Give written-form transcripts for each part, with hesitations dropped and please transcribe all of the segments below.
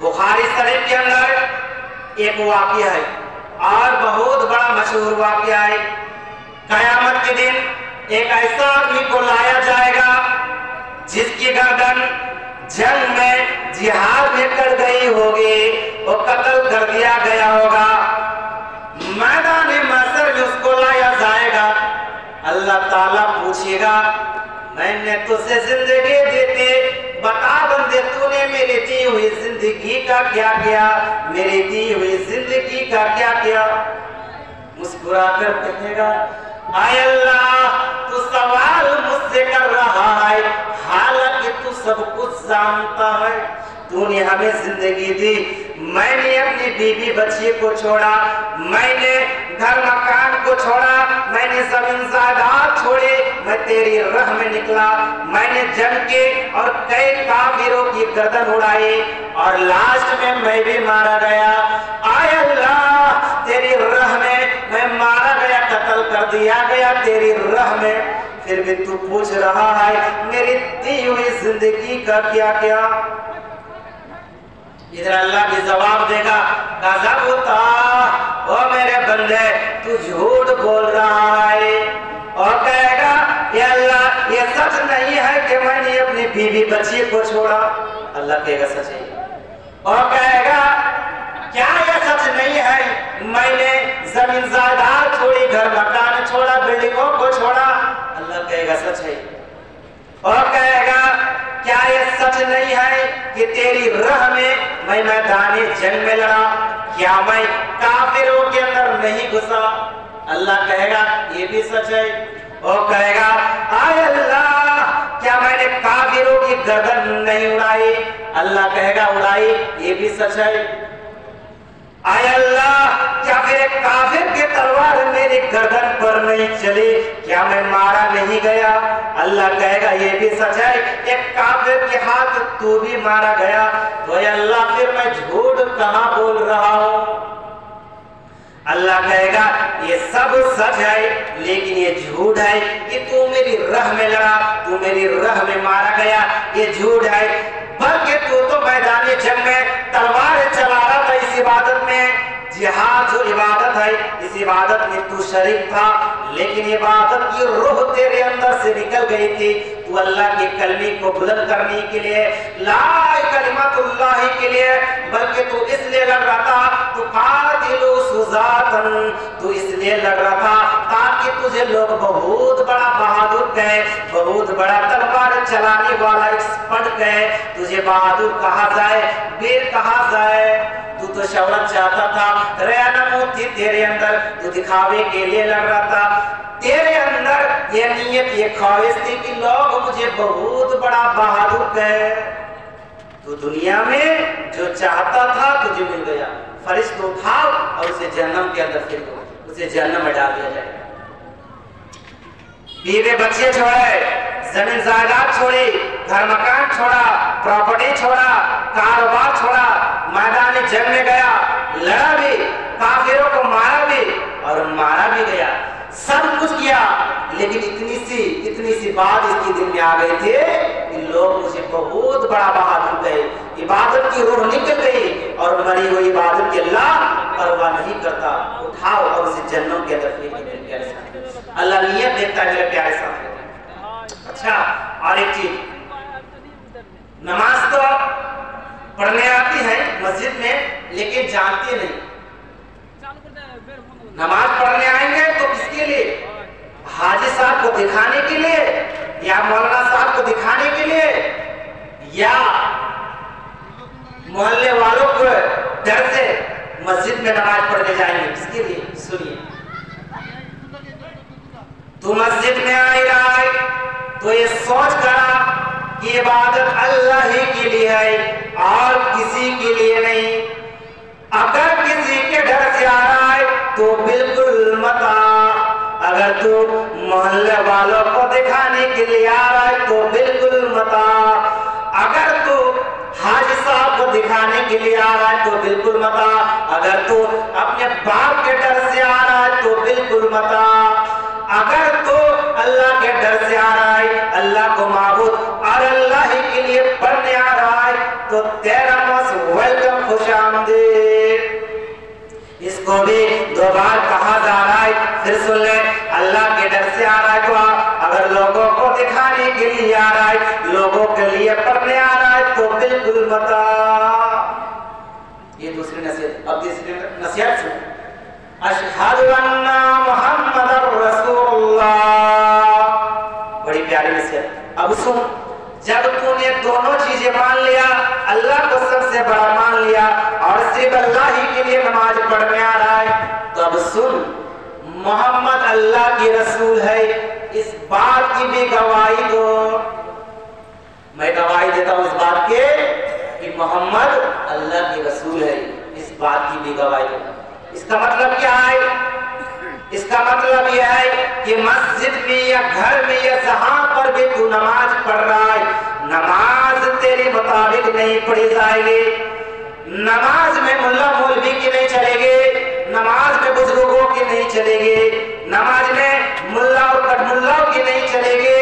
बुखारी शरीफ के अंदर एक वाक़या है और बहुत बड़ा मशहूर वाक़या है। क़यामत के दिन एक ऐसा आदमी को लाया जाएगा जिसकी गर्दन जंग में जिहाद में कट गई होगी, वो कत्ल कर दिया गया होगा। मैदान महशर में उसको लाया जाएगा। अल्लाह ताला पूछेगा, मैंने तुझे जिंदगी दी थी, बता बंदे तूने मेरी दी हुई जिंदगी का क्या किया, मेरी दी हुई जिंदगी का क्या किया। मुस्कुरा कर कहेगा, आय अल्लाह तू सवाल मुझसे कर रहा है, हालांकि तू सब कुछ जानता है। तूने हमें जिंदगी दी, मैंने अपनी बीवी बच्ची को छोड़ा, मैंने घर मकान को छोड़ा, मैंने जमीन जायदाद छोड़ी, मैं तेरी राह में निकला। मैंने जंग के और कई काफिरों की गर्दन उड़ाई और लास्ट में मैं भी मारा गया। आय अल्लाह तेरी राह में मैं मारा गया, कत्ल कर दिया गया तेरी राह में, फिर भी तू पूछ रहा है मेरी दी हुई जिंदगी का क्या क्या। इधर अल्लाह भी जवाब देगा, गजब होता ओ मेरे बंदे तू झूठ बोल रहा है। और कहेगा ये अल्लाह ये सच नहीं है कि मैंने अपनी बीवी बच्ची को छोड़ा। अल्लाह कहेगा सच है। और कहेगा क्या ये सच नहीं है, मैंने जमीन जायदाद छोड़ी, घर मकान छोड़ा, बिल्डिंगों को छोड़ा। अल्लाह कहेगा सच है। और कहेगा क्या ये सच नहीं है कि तेरी राह में मैं मैदानी जंग में लड़ा, क्या मैं काफिरों के अंदर नहीं घुसा। अल्लाह कहेगा ये भी सच है। और कहेगा आय अल्लाह क्या मैंने काफिरों की गर्दन नहीं उड़ाई। अल्लाह कहेगा उड़ाई, ये भी सच है। आय अल्लाह क्या फिर एक काफिर की तलवार मेरी गर्दन पर नहीं चली, क्या मैं मारा नहीं गया। अल्लाह कहेगा ये भी सच है, एक काफिर के हाथ तू भी मारा गया। तो अल्लाह फिर मैं झूठ कहां बोल रहा हूं। अल्लाह कहेगा ये सब सच है, लेकिन ये झूठ है कि तू मेरी राह में लड़ा, तू मेरी राह में मारा गया, ये झूठ है। बल्कि तू तो मैदानी जंग में तलवार चला रहा था, इस इबादत में, जिहाद जो इबादत है इस इबादत में तू शरीक था, लेकिन इबादत की रूह तेरे अंदर से निकल गई थी। तू अल्लाह के कलमे को बुलंद करने के लिए, ला कलिमतुल्लाह के लिए, बल्कि तू इसलिए लड़ रहा था, तू कातिलु सुजातन, तू इसलिए लड़ रहा था ताकि तुझे लोग बहुत बड़ा बहादुर कहे, बहुत बड़ा तलवार चलाने वाला एक्सपर्ट कहे, तुझे बहादुर कहा जाए, वीर कहा जाए। तू तो शौहरत चाहता था, रियानमो थी तेरे अंदर, तू दिखावे के लिए लड़ रहा था। तेरे अंदर ये नियत ये ख्वाहिश थी कि लोग मुझे बहुत बड़ा बहादुर कहे। तू दुनिया में जो चाहता था तुझे मिल गया, फरिश्ता उठा और उसे जहन्नम के अंदर फेंक दो, उसे जहन्नम में डाल दिया जाए। बीवी बच्चे छोड़े, जमीन जायदाद छोड़ी, घर मकान छोड़ा, प्रॉपर्टी छोड़ा, कारोबार छोड़ा, मैदानी जंग में गया, लड़ा भी, काफिरों को मारा भी और मारा भी गया, सब कुछ किया। लेकिन इतनी सी बात इसके दिल में आ गई थी कि लोग मुझे बहुत बड़ा बहादुर कहे। इबादत की रूह निकल गई और मरी हुई इबादत के अल्लाह परवाह नहीं करता, उठाओ और उसे जन्नत के अंदर फेंक दो। प्यारे साथ अल्लाह नियत देखता है मेरे प्यारे साथ। अच्छा और एक चीज, नमाज तो पढ़ने आती है मस्जिद में, लेकिन जानते नहीं। नमाज पढ़ने आएंगे तो किसके लिए? हाजी साहब को दिखाने के लिए, या मौलाना साहब को दिखाने के लिए, या मोहल्ले वालों को डर से मस्जिद में नमाज पढ़ने जाएंगे, किसके लिए? सुनिए, तू मस्जिद में आ रहा है तो ये सोच कर कि इबादत अल्लाह ही के लिए है और किसी के लिए नहीं। अगर किसी के डर से आ रहा है तो बिल्कुल मत आ। अगर तू मोहल्ले वालों को दिखाने के लिए आ रहा है तो बिल्कुल मत आ। अगर तू हाजी साहब को दिखाने के लिए आ रहा है तो बिल्कुल मत आ। अगर तू अपने बाप के डर से आ रहा है तो बिल्कुल मत आ। अगर तू अल्लाह के डर से आ रहा है, अल्लाह को माबूद और अल्लाह ही के लिए पढ़ने आ रहा है, तो तेरा मस्त वेलकम दो बार कहा जा रहा है, फिर सुन ले, अल्लाह के डर से आ रहा है तो अगर लोगों को दिखाने के लिए आ रहा है, लोगों के लिए पढ़ने आ रहा है तो बिल्कुल मत आ। ये दूसरी नसीहत। अब तीसरी नसीहत सुन, अशहदु अन्ना मुहम्मदर रसूलुल्लाह, बड़ी प्यारी नसीहत। अब सुन, जब तूने दोनों चीजें मान लिया, अल्लाह को सबसे बड़ा मान लिया और सिर्फ अल्लाह ही के लिए नमाज पढ़ने आ रहा है, तो अब सुन, मोहम्मद अल्लाह की रसूल है, इस बात की भी गवाही दो। मैं गवाही देता हूं इस बात के कि मोहम्मद अल्लाह की रसूल है, इस बात की भी गवाही दो। इसका मतलब क्या है? इसका मतलब यह है कि मस्जिद में या घर में या जहां पर भी तू नमाज पढ़ रहा है, नमाज तेरे मुताबिक नहीं पढ़ी जाएगी, नमाज में मुल्ला मौलवी की नहीं चलेगी, नमाज में बुजुर्गों की नहीं चलेगी, नमाज में मुल्ला और कटमुल्लाओं की नहीं चलेगी।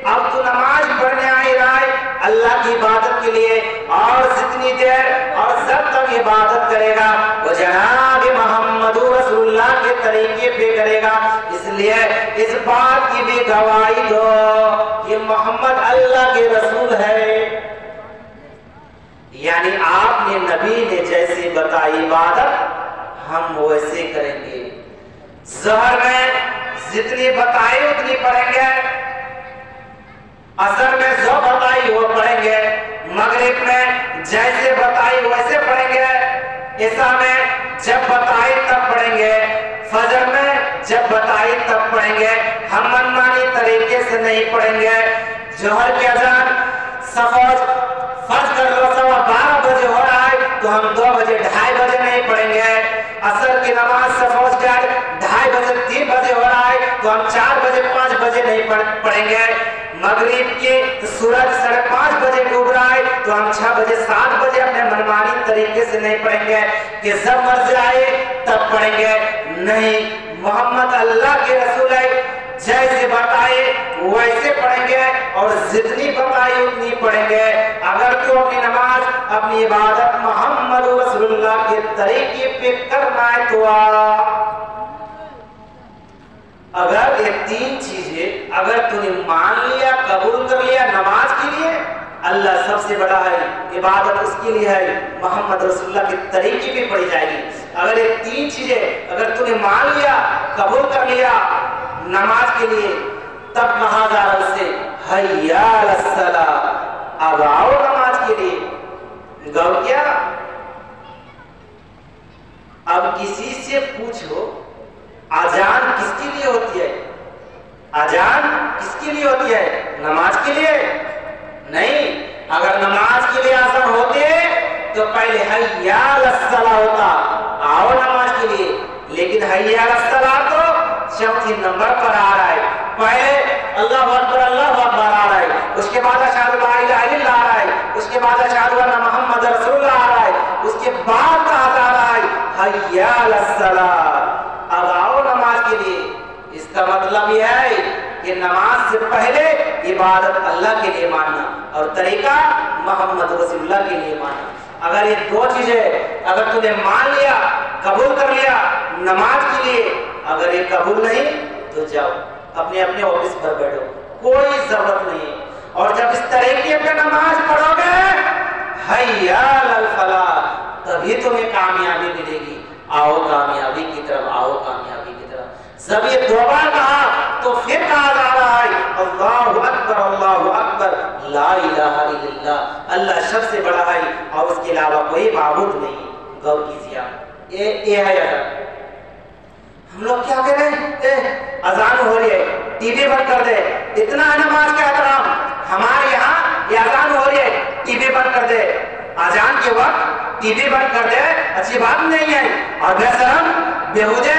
अब तू नमाज पढ़ने आ रहा है अल्लाह की इबादत के लिए, और जितनी देर और जब तक इबादत करेगा वो जनाब मोहम्मद रसूलुल्लाह के तरीके पे करेगा। इसलिए इस बात की भी गवाही दो कि मोहम्मद अल्लाह के रसूल है। यानी आपने नबी ने जैसे बताई इबादत हम वैसे करेंगे। ज़हर में जितनी बताई उतनी पढ़ेंगे, असर में जो बताई वो पढ़ेंगे, मगरिब में जैसे बताई वैसे पढ़ेंगे, इशा में जब बताई तब पढ़ेंगे, फजर में जब बताई तब पढ़ेंगे, हम मनमानी तरीके से नहीं पढ़ेंगे। जोहर की अजान सफर फर्ज कर लो 12:15 बजे हो रहा है तो हम 2 बजे 2:30 बजे नहीं पढ़ेंगे। असर की नमाज सफर 2:30 बजे 3 बजे हो रहा है तो हम 4 बजे 5 बजे नहीं पढ़ेंगे। मगरिब के सूरज 5:30 बजे डूब रहा है तो हम 6 बजे 7 बजे अपने मनमानी तरीके से नहीं पढ़ेंगे कि जब मर्जी आए तब पढ़ेंगे। नहीं, मोहम्मद अल्लाह के रसूल है, जैसे बताए वैसे पढ़ेंगे और जितनी बताई उतनी पढ़ेंगे। अगर तो अपनी नमाज अपनी इबादत मोहम्मद रसूलुल्लाह के तरीके पे करना है तो अगर ये 3 चीजें अगर तूने मान लिया, कबूल कर लिया, नमाज के लिए अल्लाह सबसे बड़ा है, इबादत उसके लिए है, मोहम्मद रसूलुल्लाह के तरीके पे पढ़ी जाएगी। अगर ये 3 चीजें अगर तूने मान लिया, कबूल कर लिया नमाज के लिए, तब कहा जा रहा उससे हय्या अलस्सलाह, अब आओ नमाज के लिए। गौ क्या? अब किसी से पूछो आजान किसके लिए होती है? आजान किसके लिए होती है? नमाज के लिए नहीं। अगर नमाज के लिए आजान होते तो पहले हय्या अलस्सलाह होता, आओ नमाज के लिए। लेकिन हय्या अलस्सलाह तो चौथी नंबर पर आ रहा है। पहले अल्लाहु अकबर आ रहा है, उसके बाद अशहदु ला इलाहा इल्लल्लाह आ रहा है, उसके बाद अशहदु अन्ना मुहम्मद रसूलुल्लाह आ रहा है, उसके बाद कहा जा रहा है हय्या अलस्सलाह, अब आओ नमाज के लिए। इसका मतलब यह है कि नमाज से पहले इबादत अल्लाह के लिए मानना और तरीका मोहम्मद रसूलुल्लाह के लिए मानना। अगर ये 2 चीजें अगर तूने मान लिया, कबूल कर लिया नमाज के लिए, अगर ये कबूल नहीं तो जाओ अपने अपने ऑफिस पर बैठो, कोई जरूरत नहीं। और जब इस तरीके पे नमाज पढ़ोगे हय्या अलल फलाह, तभी तुम्हें कामयाबी मिलेगी। आओ कामयाबी की तरफ, आओ कामयाबी की तरफ। जब ये 2 बार कहा तो फिर कहा जा रहा है अल्लाहु अकबर ला इलाहा इल्लल्लाह, अल्लाह सबसे बड़ा है और उसके अलावा कोई माबूद नहीं। गौर कीजिए आप, ये है अजान। हम लोग क्या कह रहे हैं? अजान हो रही है, टीवी बंद कर दे, इतना है नमाज का एहतराम। हमारे यहाँ ये अजान हो रही है, टीवी बंद कर दे, अजान के वक्त टीवी बंद कर दे, अच्छी बात नहीं है। और बेशरम बेहुदे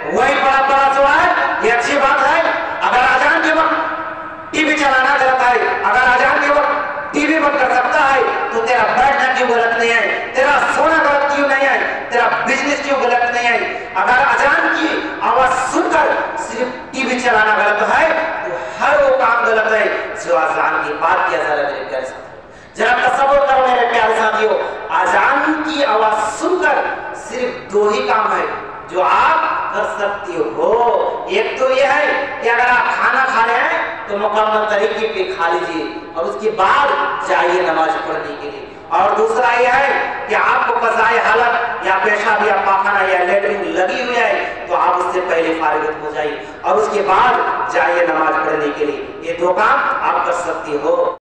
वही बड़ा सवाल, ये अच्छी बात है? अगर अजान के वक्त टीवी चलाना गलत है, अगर अजान के वक्त टीवी बंद कर सकता है तो तेरा बैठना क्यों गलत नहीं है? तेरा सोना गलत क्यों नहीं है? तेरा बिजनेस क्यों गलत नहीं है? अगर अजान की आवाज सुनकर सिर्फ टीवी चलाना गलत है तो हर वो काम गलत है जो अजान की बात किया जा रहा है। मेरे प्यारे साथियों, जरा तसव्वुर करो मेरे प्यारे साथियों, अजान की आवाज सुनकर सिर्फ 2 ही काम है। جو آپ کر سکتی ہو۔ ایک تو یہ ہے کہ اگر آپ کھانا کھا رہے ہیں تو مکمل طریقے پہ کھا لیجیے اور اس کے بعد جائیے نماز پڑھنے کے لیے۔ اور دوسرا یہ ہے کہ آپ کو قضائے حاجت یا پیشاب یا پاخانہ یا لیٹرنگ لگی ہوئی ہے تو آپ اس سے پہلے فارغ ہو جائیے اور اس کے بعد جائیے نماز پڑھنے کے لیے۔ یہ دو کام آپ کر سکتی ہو۔